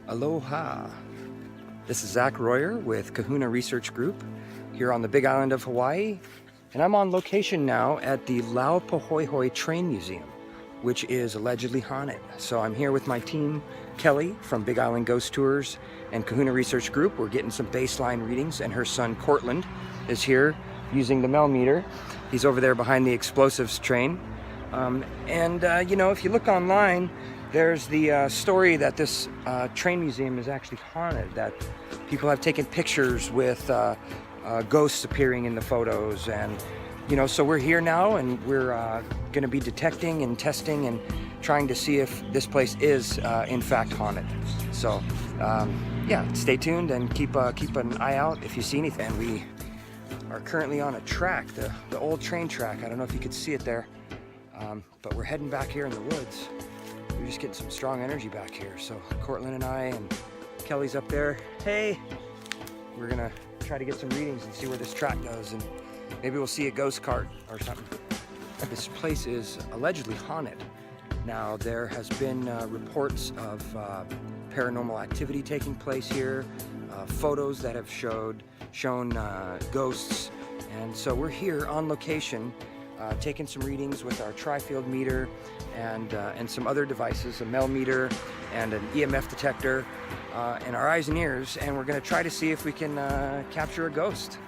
Aloha. This is Zach Royer with Kahuna Research Group here on the Big Island of Hawaii, and I'm on location now at the Laupahoehoe Train Museum, which is allegedly haunted. So I'm here with my team, Kelly from Big Island Ghost Tours and Kahuna Research Group. We're getting some baseline readings, and her son Cortland is here using the meter. He's over there behind the explosives train. You know, if you look online, there's the story that this train museum is actually haunted, that people have taken pictures with ghosts appearing in the photos. And you know, so we're here now, and we're going to be detecting and testing and trying to see if this place is in fact haunted. So yeah, stay tuned and keep an eye out if you see anything. And we are currently on a track, the old train track. I don't know if you could see it there, but we're heading back here in the woods. We're just getting some strong energy back here. So Cortland and I and Kelly's up there. Hey, we're gonna try to get some readings and see where this track goes, and maybe we'll see a ghost cart or something. This place is allegedly haunted. Now, there has been reports of paranormal activity taking place here, photos that have shown ghosts, and so we're here on location taking some readings with our tri-field meter and some other devices, a mel meter and an EMF detector, and our eyes and ears, and we're going to try to see if we can capture a ghost.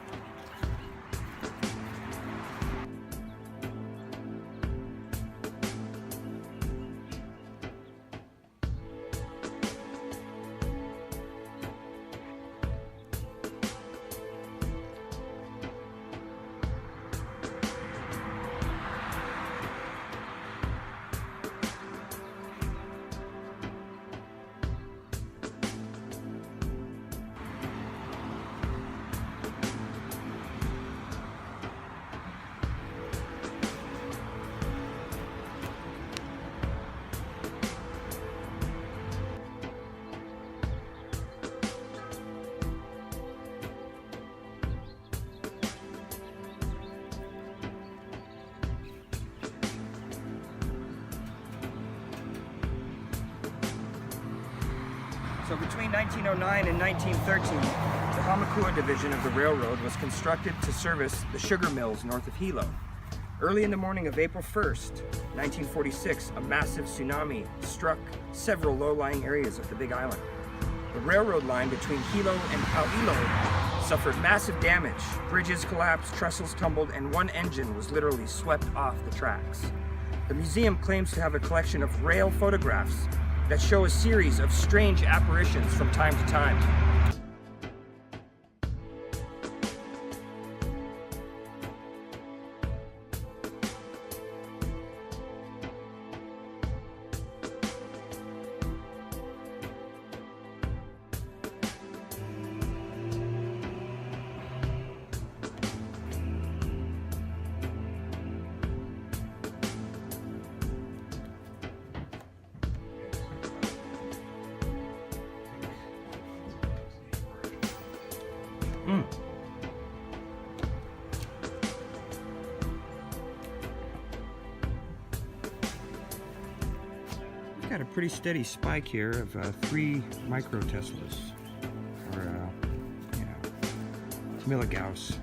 So between 1909 and 1913, the Hamakua division of the railroad was constructed to service the sugar mills north of Hilo. Early in the morning of April 1st, 1946, a massive tsunami struck several low-lying areas of the Big Island. The railroad line between Hilo and Hau'ilo suffered massive damage. Bridges collapsed, trestles tumbled, and one engine was literally swept off the tracks. The museum claims to have a collection of rail photographs that show a series of strange apparitions from time to time. We've got a pretty steady spike here of 3 microteslas, or you know, milligauss.